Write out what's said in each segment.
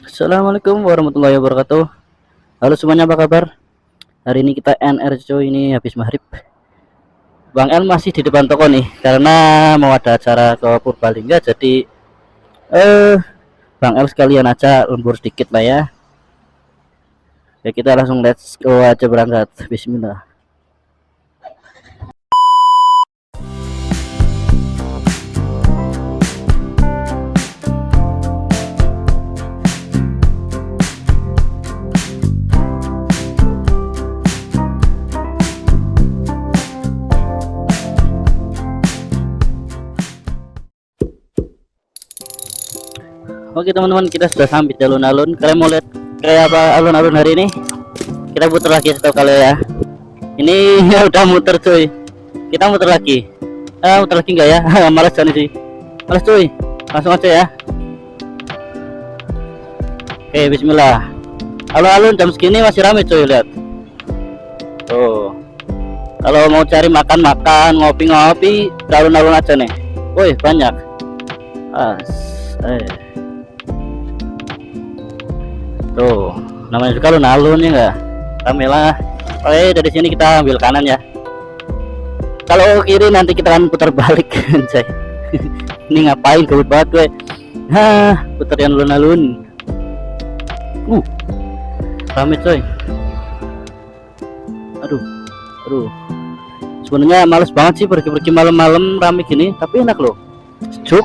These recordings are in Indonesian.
Assalamualaikum warahmatullahi wabarakatuh. Halo semuanya, apa kabar? Hari ini kita NR cuy, ini habis maghrib. Bang El masih di depan toko nih karena mau ada acara ke Purbalingga, jadi eh Bang El sekalian aja lembur sedikit lah ya. Ya kita langsung let's go aja berangkat. Bismillah. Oke teman-teman, kita sudah sampai di alun-alun. Kalian mau lihat kayak apa alun-alun hari ini? Kita putar lagi setahu kalian ya. Ini udah muter cuy. Kita muter lagi. Muter lagi enggak ya? Males kan sih. Males cuy. Langsung aja ya. Oke, bismillah. Alun-alun jam segini masih ramai cuy, lihat. Tuh. Kalau mau cari makan-makan, ngopi-ngopi, di alun-alun aja nih. Woi, banyak. Tuh, namanya juga alun-alun ya enggak? Rame lah. Oke, dari sini kita ambil kanan ya. Kalau kiri nanti kita akan putar balik anjay. Ini ngapain gabut banget gue. Putar yang alun-alun. Rame coy. Aduh. Sebenarnya males banget sih pergi-pergi malam-malam rame gini, tapi enak loh. Sejuk,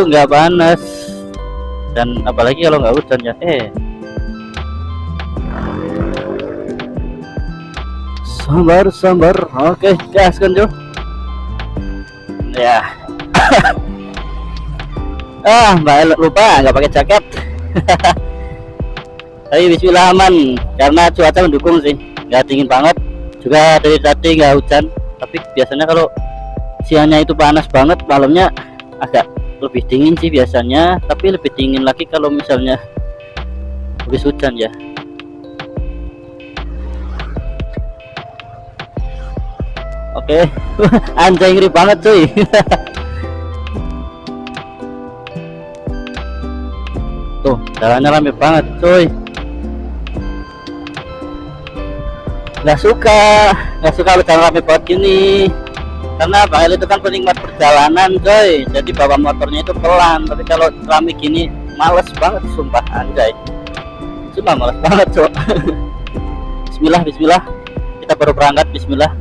nggak panas. Dan apalagi kalau nggak hujan ya. Sambar. Oke, gaskan Jo. Ya. Mbak lupa nggak pakai jaket. Tapi bismillah aman karena cuaca mendukung sih, nggak dingin banget juga dari tadi nggak hujan. Tapi biasanya kalau siangnya itu panas banget, malamnya agak lebih dingin sih biasanya, tapi lebih dingin lagi kalau misalnya habis hujan ya. Oke. Anjay, ngeri banget cuy. Tuh jalannya rame banget cuy. Nggak suka kalau jalan rame banget gini, karena Bang El itu kan penikmat perjalanan coy, jadi bawa motornya itu pelan. Tapi kalau rame gini males banget sumpah, anjay sumpah males banget coy. Bismillah, kita baru berangkat. Bismillah.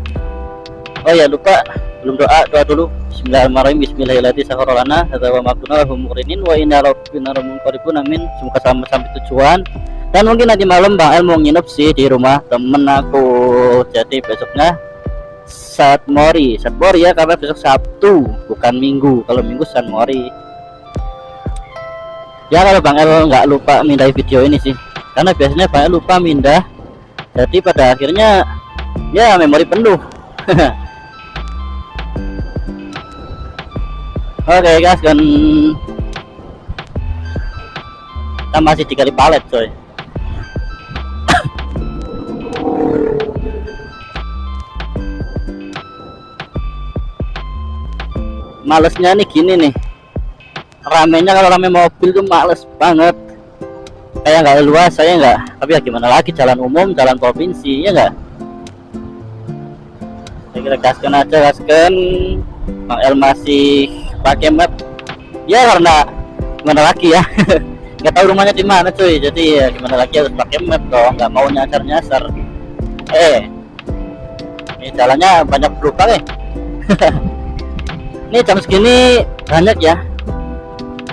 Oh ya, lupa belum doa dulu. Bismillahirrahmanirrahim. Bismillahirrahmanirrahim. Wa makunna lahum muqrinin wa inna rabbina lamunqalibun. Amin. Semoga sampai tujuan. Dan mungkin nanti malam Bang El mau nginep sih di rumah temen aku. Jadi besoknya Satmori ya, karena besok Sabtu bukan Minggu. Kalau Minggu Satmori. Ya kalau Bang El nggak lupa mindahin video ini sih, karena biasanya Bang El lupa mindah. Jadi pada akhirnya ya memori penuh. Oke guys, kan kita masih di kali palet coy. Malesnya nih gini nih, ramenya kalau rame mobil tuh males banget, kayak nggak luas saya nggak. Tapi ya gimana lagi, jalan umum, jalan provinsi ya nggak. Kita gaskan. Bang El masih pakai map ya, karena gimana lagi ya. Nggak tahu rumahnya di mana cuy, jadi ya gimana lagi, harus pakai map dong, nggak mau nyasar. Ini jalannya banyak berlubang Ini jam segini banyak ya,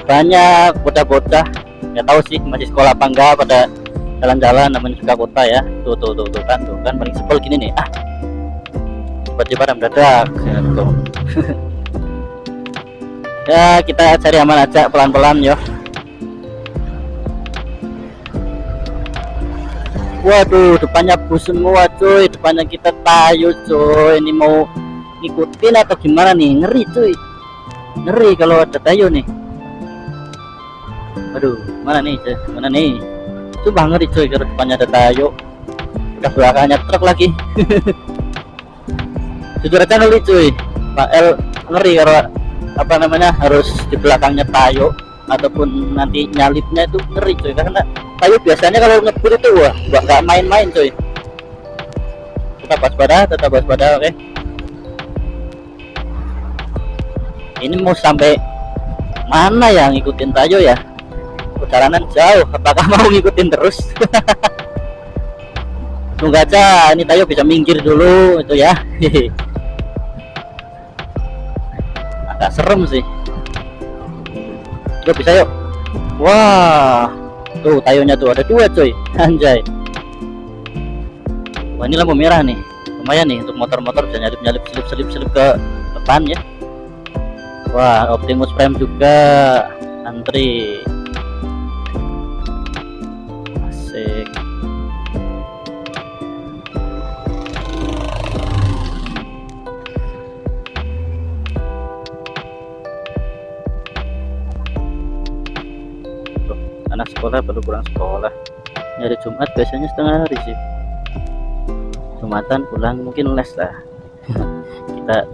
banyak bocah-bocah, nggak tahu sih masih sekolah apa enggak, pada jalan-jalan, namanya juga kota ya. Tuh kan paling sebel gini nih, tiba-tiba mendadak ya, tuh. Ya kita cari aman aja, pelan-pelan yo. Waduh, depannya bus semua cuy, depannya kita tayo cuy. Ini mau ngikutin atau gimana nih? Ngeri cuy, ngeri kalau ada tayo nih. Aduh, mana nih? Coba ngeri cuy kalau depannya ada tayo, udah belakangnya truk lagi. Jujur aja ngeri cuy, Pak El ngeri kalau harus di belakangnya tayo. ataupun nanti nyalipnya itu ngeri coy, karena tayo biasanya kalau ngebut itu wah nggak main-main coy. Tetap waspada, oke. Ini mau sampai mana ya ngikutin tayo ya, perjalanan jauh, apakah mau ngikutin terus? Tunggu aja, ini tayo bisa minggir dulu itu ya. Agak serem sih. Yuk bisa yuk. Wah, tuh tayonya tuh ada 2 coy, anjay. Wah ini lampu merah nih, lumayan nih untuk motor-motor bisa nyalip selip ke depan ya. Wah Optimus Prime juga antri, asik. Tuh, anak sekolah baru pulang sekolah. Hari Jumat biasanya setengah hari sih, Jumatan pulang mungkin les lah. Kita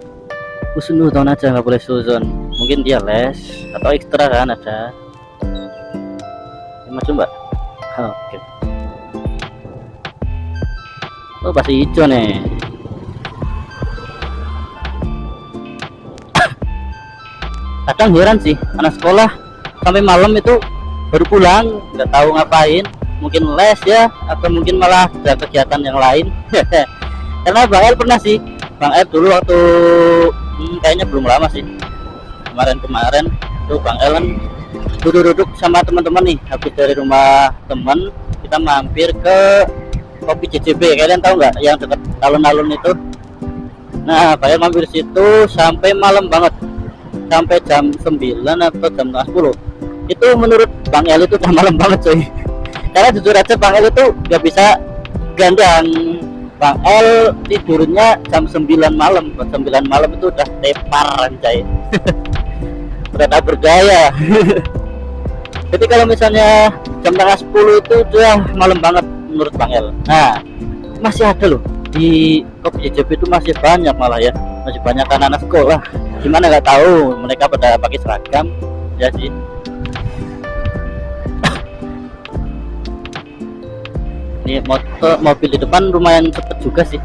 tahun aja nggak boleh suzon, mungkin dia les atau ekstra kan ada. Macam mbak. Oke. Oh pasti hijau nih. Kadang heran sih anak sekolah sampai malam itu baru pulang, nggak tahu ngapain, mungkin les ya atau mungkin malah ada kegiatan yang lain. Karena Bang El pernah sih, Bang El dulu waktu kayaknya belum lama sih, kemarin tuh Bang El kan duduk sama teman-teman nih, habis dari rumah teman kita mampir ke kopi JJB, kalian tahu nggak yang dekat alun-alun itu. Nah Bang El mampir situ sampai malam banget, sampai jam 9 atau jam 10. Itu menurut Bang El itu udah malam banget coy. Karena jujur aja Bang El itu nggak bisa gandang. Bang El tidurnya jam 9 malam, jam 9 malam itu udah tepar anjay. Udah tak berdaya. Jadi kalau misalnya jam 9:30 itu udah malam banget menurut Bang El. Nah masih ada loh di kopi JJB itu, masih banyak malah ya, masih banyak anak-anak sekolah. Gimana nggak tahu, mereka pada pakai seragam ya sih. Ini mobil di depan lumayan cepet juga sih.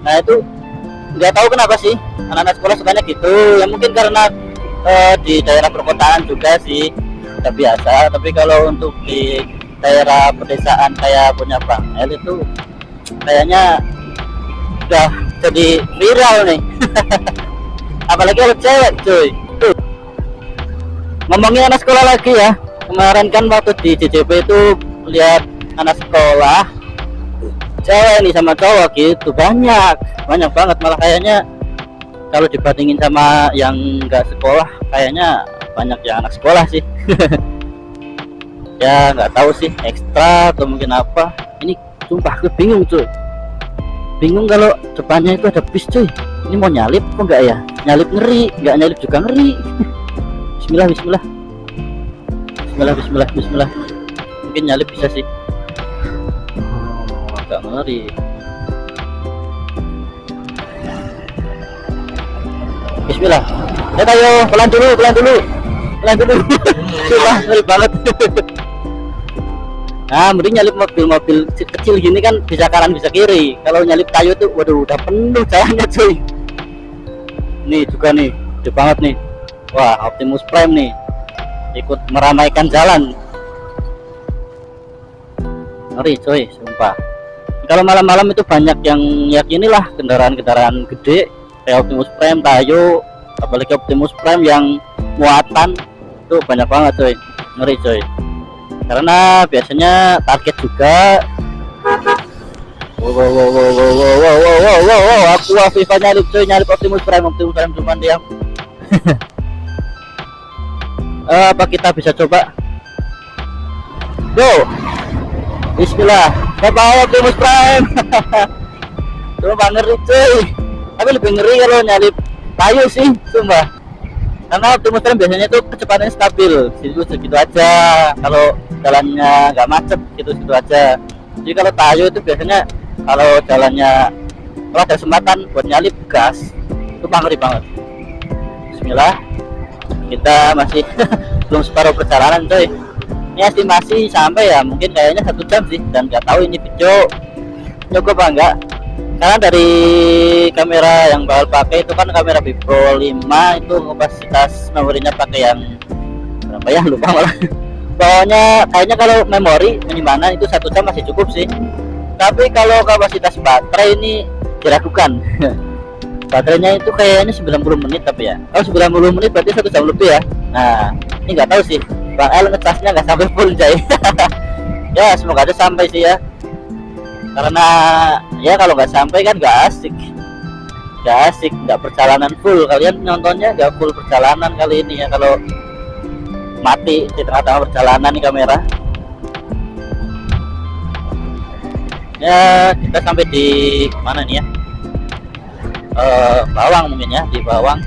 Nah itu nggak tahu kenapa sih anak-anak sekolah sukanya gitu ya, mungkin karena di daerah perkotaan juga sih udah biasa. Tapi kalau untuk di daerah pedesaan kayak punya Bang El itu kayaknya udah jadi viral nih. Apalagi kalau cewek cuy. Tuh. Ngomongin anak sekolah lagi ya, kemarin kan waktu di JJB itu lihat anak sekolah cewek nih sama cowok gitu, banyak banget, malah kayaknya kalau dibandingin sama yang nggak sekolah kayaknya banyak yang anak sekolah sih. Ya nggak tahu sih ekstra atau mungkin apa, ini sumpah gue bingung cuy, bingung kalau depannya itu ada bis cuy. Ini mau nyalip kok enggak ya, nyalip ngeri, nggak nyalip juga ngeri. Bismillah mungkin nyalip bisa sih. Agak ngeri. Bismillah. Ayo pelan dulu. Sumpah ngeri banget. Nah mending nyalip mobil kecil gini kan, bisa kanan bisa kiri. Kalau nyalip kayu tuh waduh udah penuh jalannya cuy. Nih juga nih gede banget nih. Wah Optimus Prime nih ikut meramaikan jalan. Ngeri cuy sumpah. Kalau malam-malam itu banyak yang yakinilah kendaraan gede kayak Optimus Prime, Tayo, apalagi Optimus Prime yang muatan itu banyak banget cuy. Ngeri cuy, karena biasanya target juga. Wow, aku Afifa nyalip cuy, nyalip Optimus Prime cuman diam. Apa kita bisa coba? Go, bismillah. Bapak Optimus Prime. Cuma ngeri cuy, tapi lebih ngeri kalau nyalip Tayo sih sumpah. Karena Optimus Prime biasanya tuh kecepatannya stabil, segitu aja. Kalau jalannya nggak macet gitu aja. Jadi kalau Tayo itu biasanya kalau jalannya, kalau ada kesempatan buat nyalip gas itu ngeri banget. Bismillah, kita masih belum separuh perjalanan coy. Ini estimasi sampai ya mungkin kayaknya 1 jam sih, dan nggak tahu ini video cukup apa enggak, karena dari kamera yang bakal pakai itu kan kamera Vipro 5, itu kapasitas memorinya pakai yang berapa ya, lupa malah. Pokoknya kayaknya kalau memori penyimpanan itu 1 jam masih cukup sih, tapi kalau kapasitas baterai ini diragukan. Baterainya itu kayaknya 90 menit, tapi ya 90 menit berarti 1 jam lebih ya. Nah ini nggak tahu sih, Bang El ngecasnya nggak sampai full jay. Ya semoga aja sampai sih ya, karena ya kalau nggak sampai kan nggak asik, nggak perjalanan full. Kalian nontonnya nggak full perjalanan kali ini ya, kalau mati di tengah-tengah perjalanan nih kamera. Ya kita sampai di mana nih ya, Bawang mungkin ya, di Bawang.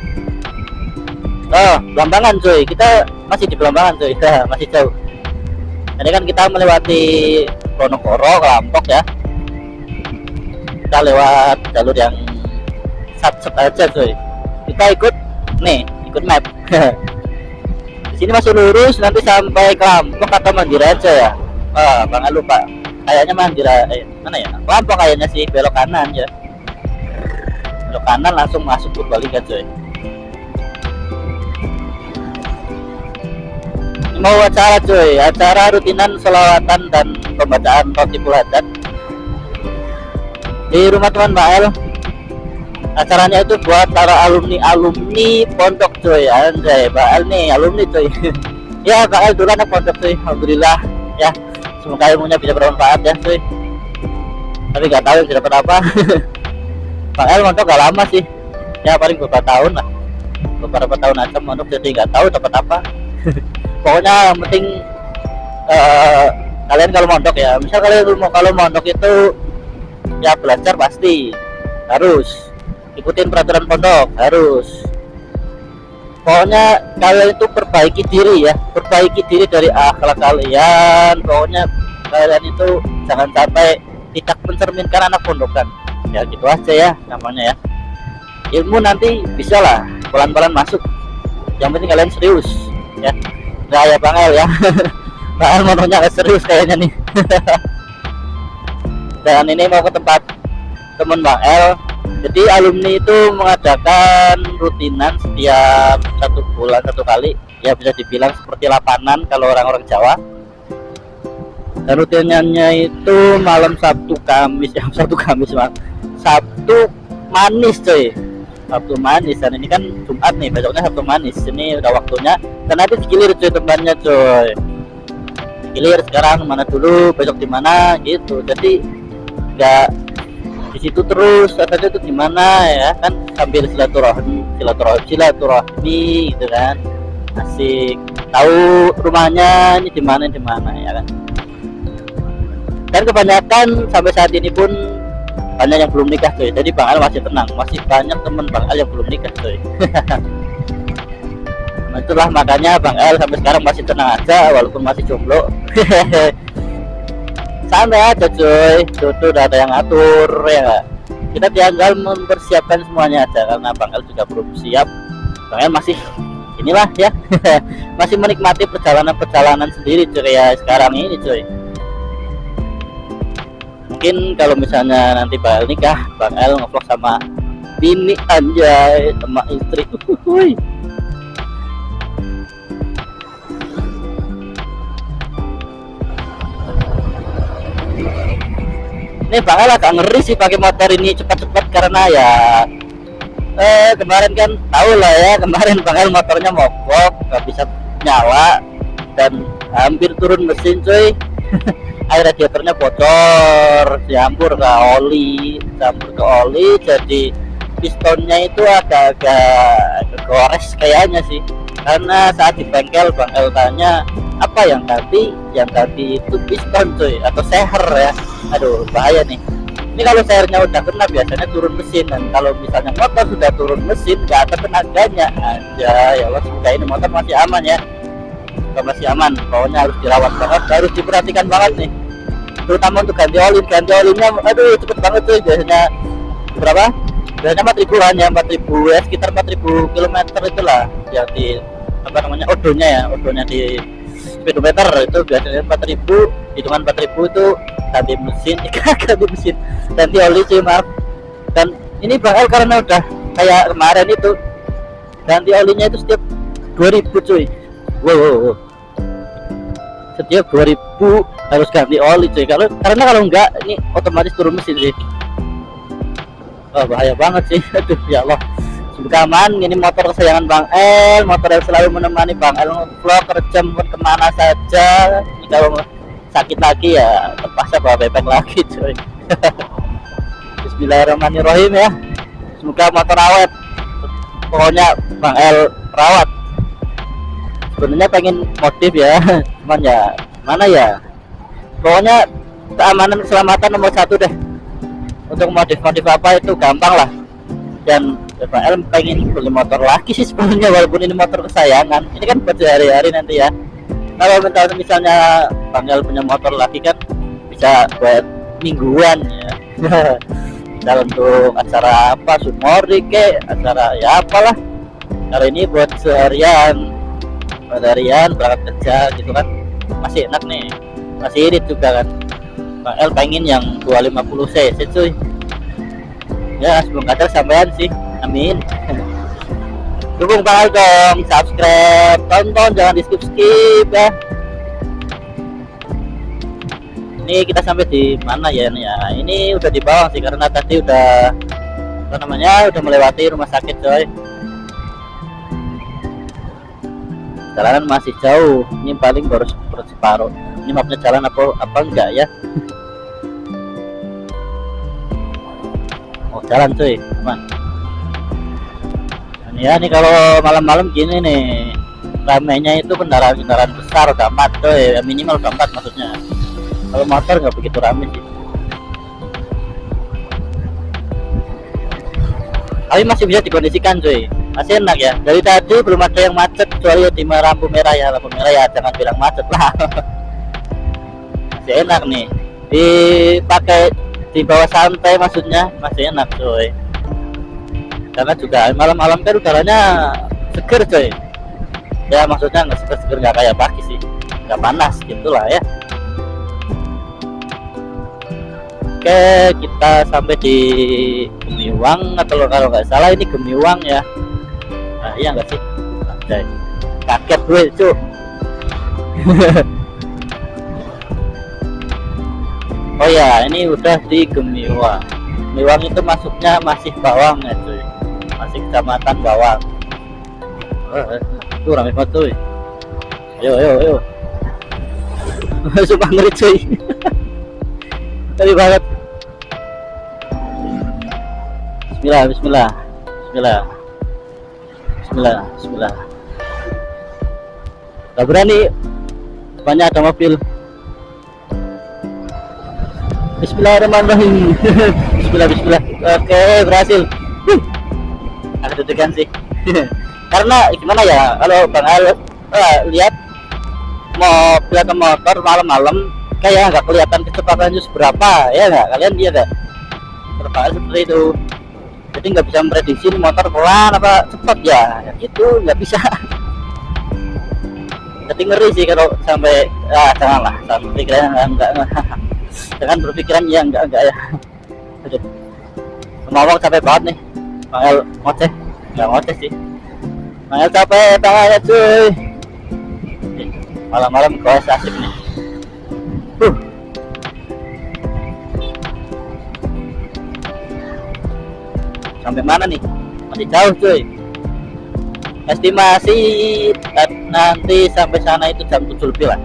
Belambangan cuy, kita masih di Belambangan cuy. Masih jauh. Ini kan kita melewati Ponorogo, Lampok ya. Kita lewat jalur yang sat-sat aja cuy. Kita ikut map. Di sini masih lurus, nanti sampai ke Lampok atau Mandira aja ya. Bang lupa. Kayaknya Mandira, mana ya? Lampok kayaknya sih, belok kanan ya. Belok kanan langsung masuk Purbalingga cuy. Mau acara cuy, acara rutinan selawatan dan pembacaan khotibul hajat di rumah teman Mbak El. Acaranya itu buat para alumni pondok cuy. Anjay, Mbak El nih alumni cuy. Ya Mbak El dulu anak pondok cuy, alhamdulillah ya, semoga ilmunya bisa bermanfaat ya cuy, tapi nggak tahu yang dapat apa. Mbak El mondok gak lama sih ya, paling beberapa tahun lah, beberapa tahun aja mondok, jadi nggak tahu dapat apa. Pokoknya yang penting kalian kalau mondok ya, misal kalian kalau mondok itu ya belajar pasti harus ikutin peraturan pondok, harus. Pokoknya kalian itu perbaiki diri dari akhlak kalian. Pokoknya kalian itu jangan sampai tidak mencerminkan anak pondokan ya, gitu aja ya namanya ya. Ilmu nanti bisa lah pelan-pelan masuk, yang penting kalian serius ya. Saya Bang El ya. Bang El mononya gak serius kayaknya nih. Dan ini mau ke tempat temen Bang El. Jadi alumni itu mengadakan rutinan setiap 1 bulan 1 kali ya, bisa dibilang seperti lapanan kalau orang-orang Jawa. Dan rutinannya itu malam Sabtu Kamis ya, Sabtu manis cuy, Sabtu manis. Dan ini kan Jumat nih, besoknya Sabtu manis. Ini udah waktunya, dan nanti digilir cuy tempatnya cuy, digilir sekarang mana dulu, besok di mana gitu. Jadi nggak di situ terus, katanya itu di mana ya kan, sambil silaturahmi gitu kan, asik tahu rumahnya ini di mana ya kan. Dan kebanyakan sampai saat ini pun banyak yang belum nikah cuy, jadi Bang El masih tenang, masih banyak temen Bang El yang belum nikah cuy. Nah, itulah makanya Bang El sampai sekarang masih tenang aja walaupun masih jomblo. Santai aja cuy, itu udah ada yang atur ya. Kita tinggal mempersiapkan semuanya aja, karena Bang El juga belum siap. Bang El masih inilah ya. Masih menikmati perjalanan sendiri cuy ya sekarang ini cuy. Mungkin kalau misalnya nanti Bang El nikah, Bang El ngevlog sama bini anjay, sama istri. Ini Bang El agak ngeri sih pakai motor ini cepat-cepat, karena ya kemarin kan tahu lah ya, kemarin Bang El motornya mogok, gak bisa nyala dan hampir turun mesin cuy. Air radiatornya bocor, campur ke oli, jadi pistonnya itu agak-agak kegores kayaknya sih. Karena saat di bengkel Bang El tanya apa yang tadi itu piston cuy atau seher ya. Aduh bahaya nih. Ini kalau sehernya udah kena biasanya turun mesin, dan kalau misalnya motor sudah turun mesin nggak ada tenaganya aja. Ya Allah, semoga ini motor masih aman ya. Masih aman, pokoknya harus dirawat banget, harus diperhatikan banget nih. terutama untuk ganti olinya aduh cepet banget tuh. Biasanya berapa, biasanya 4.000 kan ya, 4.000 ya, sekitar 4.000 kilometer itulah yang di apa namanya odonya di speedometer itu biasanya 4.000, hitungan 4.000 itu ganti mesin ganti oli sih maaf. Dan ini Bang El karena udah kayak kemarin itu ganti olinya itu setiap 2.000 cuy. Wow. Setiap 2.000 harus ganti oli cuy. Karena kalau enggak ini otomatis turun mesin sih. Oh, bahaya banget sih. Aduh ya Allah. Semoga aman. Ini motor kesayangan Bang El, motor yang selalu menemani Bang El vlog kerja kemana saja. Ini kalau sakit lagi ya terpaksa bawa bebek lagi cuy. Bismillahirrahmanirrahim ya. Semoga motor awet. Pokoknya Bang El rawat. Sebenarnya pengen modif ya, cuman ya mana ya. Pokoknya keamanan keselamatan nomor 1 deh. Untuk modif apa itu gampang lah. Dan Bang El pengen beli motor lagi sih sebenarnya, walaupun ini motor kesayangan. Ini kan buat sehari-hari nanti ya. Kalau misalnya Bang El punya motor lagi kan bisa buat mingguan ya. Dalam untuk acara apa, sumori ke acara ya apalah. Kalau ini buat seharian berangkat kerja gitu kan, masih enak nih, masih irit juga kan. Bang El pengen yang 250 cc cuy ya, sebelum kadar sampean sih, amin. Dukung Bang El dong, subscribe, tonton, jangan di skip ya. Ini kita sampai di mana ya nih ya? Ini udah di bawah sih karena tadi udah apa namanya udah melewati rumah sakit coy. Jalanan masih jauh, ini paling baru separuh. Ini mapnya jalan apa enggak ya? Oh jalan cuy, teman. Ini ya, nih kalau malam-malam gini nih, ramainya itu kendaraan besar udah 4 coy, minimal udah 4 maksudnya. Kalau motor nggak begitu ramai sih. Tapi masih bisa dikondisikan cuy, masih enak ya. Dari tadi belum ada yang macet kecuali di lampu merah ya jangan bilang macet lah. Masih enak nih, dipakai di bawah santai maksudnya masih enak cuy. Karena juga malam-malam kan udaranya seger cuy. Ya maksudnya nggak seger nggak kayak pagi sih, nggak panas gitulah ya. Oke, kita sampai di Gemiwang atau kalau nggak salah ini Gemiwang ya. Nah iya nggak sih? Anjay, kaget gue cu. Oh ya, ini udah di Gemiwang. Gemiwang itu masuknya masih Bawang ya cuy, masih kecamatan Bawang. Tuh rame banget cuy. Ayo. Sumpah ngeri cuy. Ngeri banget. Bismillah. Gak berani, banyak ada mobil. Bismillahirrahmanirrahim. Bismillah. Oke, berhasil. Agak deg-degan sih. Karena gimana ya, kalau Bang El lihat mobil atau motor malam-malam kayak nggak kelihatan kecepatannya seberapa ya nggak, kalian dia nggak terbalik seperti itu. Jadi nggak bisa memprediksi motor pelan apa cepat ya gitu, nggak bisa. Jadi ngeri sih kalau sampai janganlah sampai pikiran enggak jangan berpikiran ya enggak ya. Ngomong capek banget nih Bang El, nggak ngoceh sih Bang El, capek tangannya cuy. Malam-malam goes asik nih. Sampai mana nih? Masih jauh cuy. Estimasi nanti sampai sana itu jam 7 lebih lah.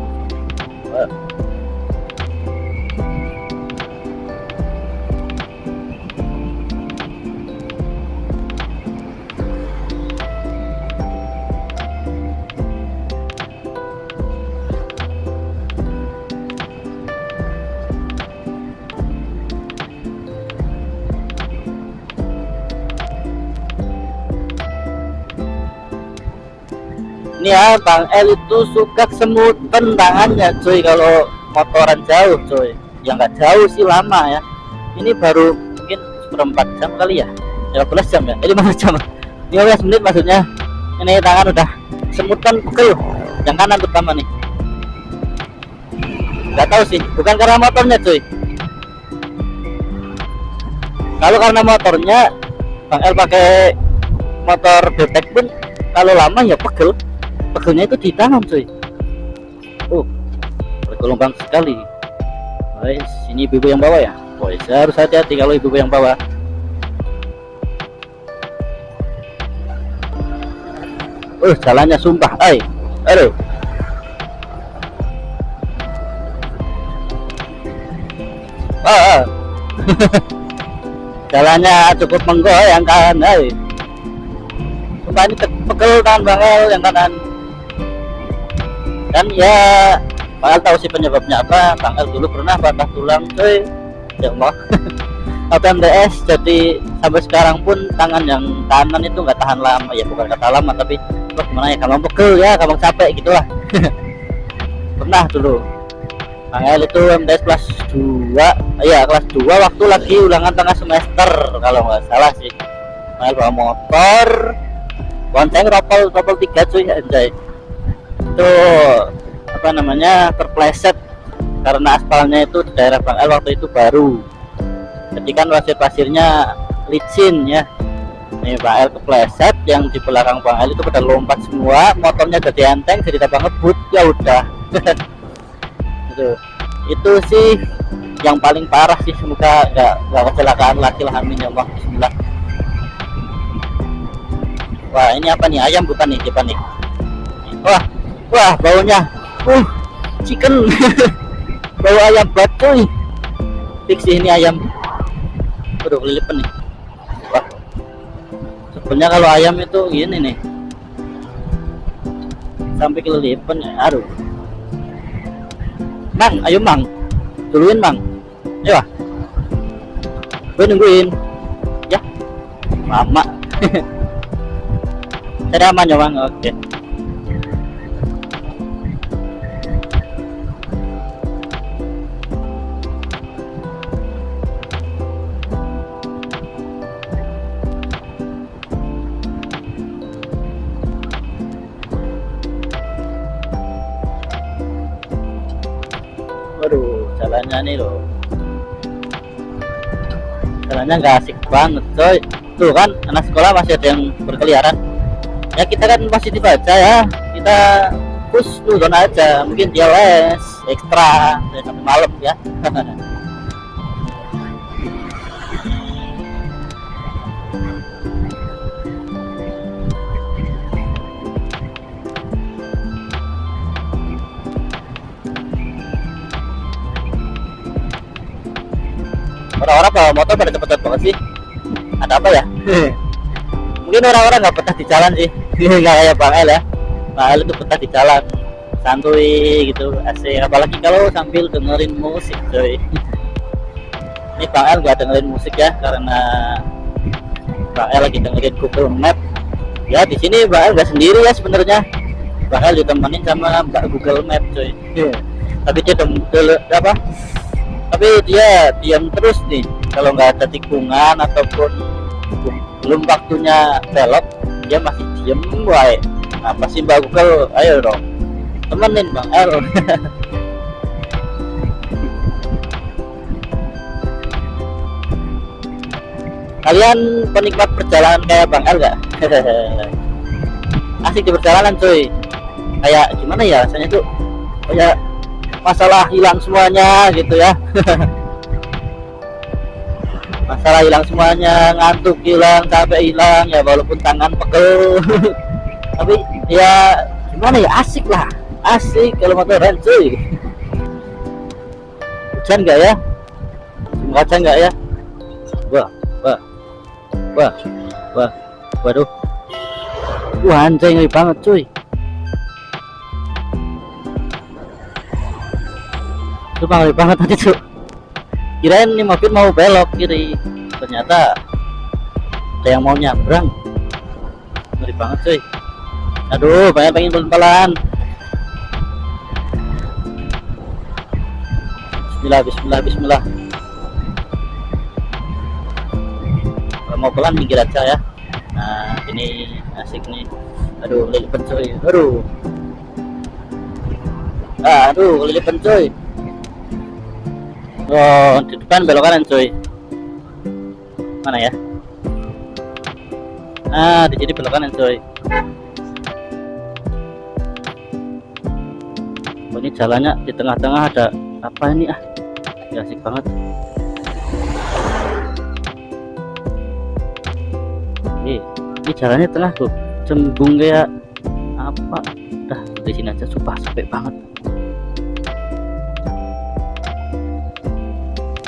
Ini ya Bang El itu suka semutan tangannya cuy kalau motoran jauh cuy. ya nggak jauh sih, lama ya. Ini baru mungkin seperempat jam kali ya, 15 jam ya, 15 jam, 15 menit maksudnya. Ini tangan udah semut kan, pegel yang kanan terutama nih. Nggak tahu sih, bukan karena motornya cuy. Kalau karena motornya, Bang El pakai motor Betek pun kalau lama ya pegel. Pegelnya itu di tangan cuy. Bergelombang sekali. Guys, ini ibu yang bawa ya. Saya harus hati-hati kalau ibu yang bawa. Jalannya sumpah, aduh. Jalannya cukup menggoyangkan, sumpah ini pegel kan Bang El yang kanan. Dan ya Bang El tahu sih penyebabnya apa. Bang El dulu pernah patah tulang cuy, ya Allah. ATMDS, jadi sampai sekarang pun tangan yang kanan itu nggak tahan lama, ya bukan kata lama tapi gimana ya, gampang pegel ya, gampang capek gitulah. Pernah dulu Bang El itu MTS kelas 2, iya kelas 2 waktu lagi ulangan tengah semester kalau nggak salah sih. Bang El bawa motor bonceng ropel 3 cuy, anjay. Itu apa namanya, terpleset karena aspalnya itu di daerah Bang El waktu itu baru, jadi kan pasir-pasirnya licin ya. Nih Bang El kepleset, yang di belakang Bang El itu pada lompat semua, motornya jadi enteng, jadi tambah ngebut, ya udah. itu sih yang paling parah sih. Semoga nggak kecelakaan lagi lah, amin ya Allah. Bismillah. Wah ini apa nih, ayam bukan nih, coba nih. Wah baunya chicken. Bau ayam banget cuy, fix sih ini ayam. Kelilipan nih. Wah, sebenarnya kalau ayam itu gini nih, sampai kelilipan ya. Aduh Mang, ayo Mang, duluin Mang, ayo gue nungguin ya mama. Saya aman ya Mang, oke. Waduh, jalannya nih loh, jalannya nggak asik banget coy. Tuh kan anak sekolah masih ada yang berkeliaran ya, kita kan masih dibaca ya, kita push dulu aja, mungkin dia les ekstra sampai malam ya. Orang-orang bawa motor pada cepet-cepet banget sih, ada apa ya? Mungkin orang-orang nggak betah di jalan sih. Nggak kayak Bang El ya. Bang El itu betah di jalan, santuy gitu, asik. Apalagi kalau sambil dengerin musik coy. Ini Bang El nggak dengerin musik ya, karena Bang El lagi dengerin Google Map ya. Di sini Bang El nggak sendiri ya sebenarnya, Bang El ditemenin sama Mbak Google Map coy. Tapi dia apa, tapi dia diam terus nih kalau nggak ada tikungan ataupun belum waktunya belok, dia masih diem wae. Apa sih Mbak Google, ayo dong temenin Bang El. Kalian penikmat perjalanan kayak Bang El nggak? Asik di perjalanan cuy, kayak gimana ya rasanya tuh, kayak masalah hilang semuanya gitu ya. Masalah hilang semuanya, ngantuk hilang, capek hilang ya, walaupun tangan pegel. Tapi ya gimana ya, asik lah, asik kalau motoran cuy. Hujan nggak ya? Hujan nggak ya? Waduh, anjay ngeri banget cuy. Itu ngeri banget tadi tuh, kirain nih mobil mau belok kiri, ternyata ada yang mau nyabrang. Ngeri banget cuy. Aduh, pengen pelan-pelan. Bismillah, bismillah, bismillah. Kalau mau pelan minggir aja ya. Nah ini asik nih. Aduh lilipan coy, aduh. Aduh lilipan coy. Oh di depan belok kanan coy. Mana ya? Di sini belok kanan coy. Oh, ini jalannya di tengah-tengah ada apa ini ya, asik banget. Ini jalannya tengah tuh, cembung kayak apa. Udah di sini aja, sumpah sampai banget.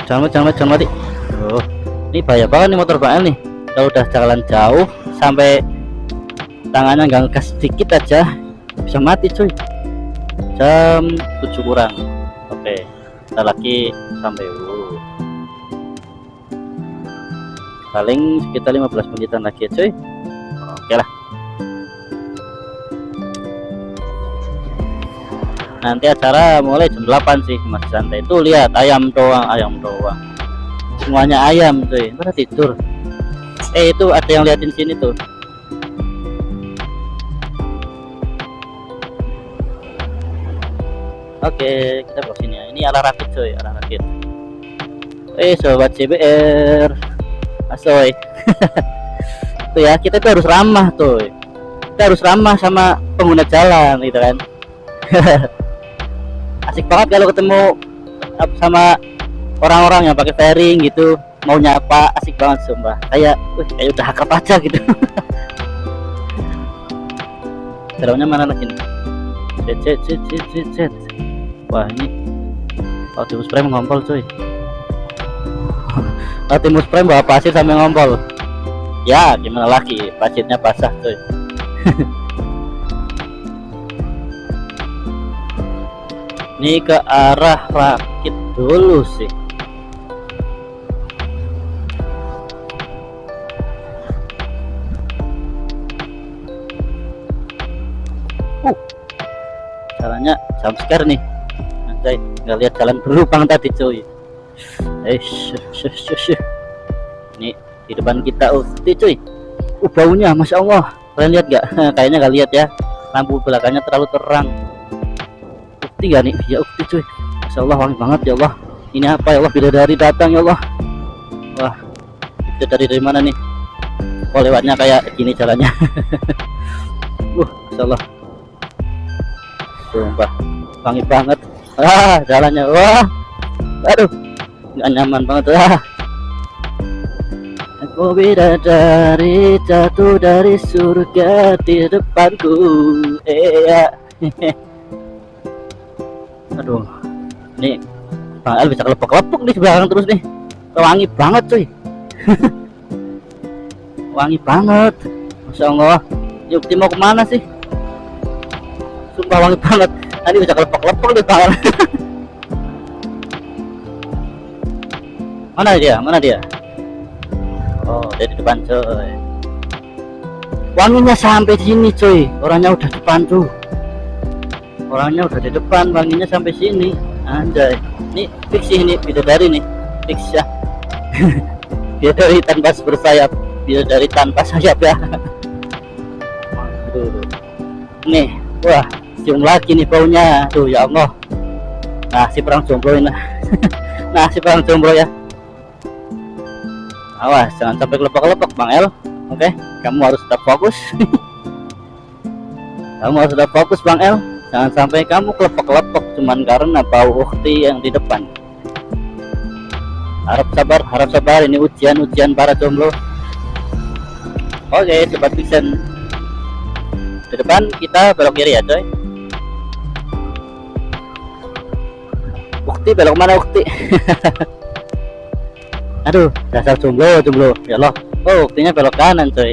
Jangan mati. Oh, ini bahaya banget nih motor Bang El nih. Kalau udah jalan jauh sampai tangannya nggak ngegas sedikit aja bisa mati cuy. Jam 7 kurang. Oke, kita lagi sampai paling sekitar 15 menitan lagi ya cuy. Oke lah, nanti acara mulai jam 8 sih mas, santai. Itu lihat ayam doang semuanya ayam cuy, pada tidur. Itu ada yang liatin sini tuh. Oke, kita bawa sini ya. Ini ala rakit coy, ala rakit. Sobat CBR, asoy. Tuh ya, kita tuh harus ramah tuh. Kita harus ramah sama pengguna jalan gitu kan. Asik banget kalau ketemu sama orang-orang yang pakai fairing gitu, mau nyapa, asik banget sumpah. Kayak udah akrab aja gitu. Dalamnya mana lagi nih? Cet. Wah ini Optimus Prime ngompol cuy. Optimus Prime bawa pasir sampai ngompol. Ya gimana lagi, pasirnya basah cuy. Ini ke arah rakit dulu sih. Jalannya jam scare nih. Anjay, nggak lihat jalan berlubang tadi cuy. Ini di depan kita Ukti cuy. Baunya masya Allah. Kalian lihat gak? Kayaknya nggak lihat ya. Lampu belakangnya terlalu terang. Ukti gak nih? Ya Ukti cuy. Masya Allah wangi banget ya Allah. Ini apa ya Allah? Bidadari datang ya Allah. Wah, bidadari dari mana nih? Oh lewatnya kayak gini jalannya. Masya Allah. Sumpah wangi banget. Jalannya aduh nggak nyaman banget. Aku bidadari jatuh dari surga di depanku. Aduh ini Bang El bisa kelepok-kelepok nih belakang terus nih. Wangi banget cuy. Wangi banget masya Allah. Yukti mau kemana sih? Sumpah wangi banget. Tadi bisa kelepok-kelepok di tangan. Mana dia? Oh, dia di depan coy. Wanginya sampai sini coy. Orangnya udah depan tuh. Orangnya udah di depan, wanginya sampai sini. Anjay. Ini fix sih, ini bidadari nih. Fix ya. Bidadari tanpa bersayap. Bidadari tanpa sayap ya. Nih, wah. Cium lagi nih baunya tuh ya Allah. Nah si perang jomblo ini. Nah si perang jomblo ya. Awas jangan sampai kelepok-kelepok Bang El. Oke, kamu harus tetap fokus. Kamu harus tetap fokus Bang El. Jangan sampai kamu kelepok-kelepok cuman karena bau Ukti yang di depan. Harap sabar, ini ujian para jomblo. Oke sobat Vixen, di depan kita belok kiri ya coy. Ukti belok mana Ukti? Aduh dasar jomblo ya Allah. Oh Uktinya belok kanan coy.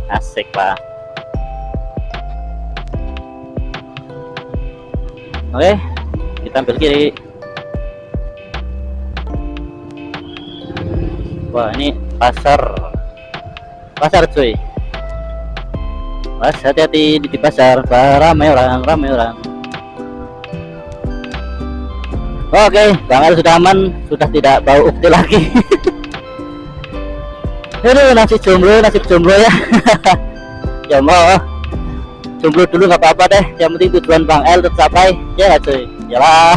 Asik lah. Oke kita ambil kiri. Wah ini pasar cuy. Mas hati-hati di pasar, ramai orang. Oke, Bang El sudah aman, sudah tidak bau ukti lagi. Aduh, nasib jomblo ya. Ya mau jomblo dulu nggak apa-apa deh, yang penting tujuan Bang El tercapai ya nggak cuy, yalah.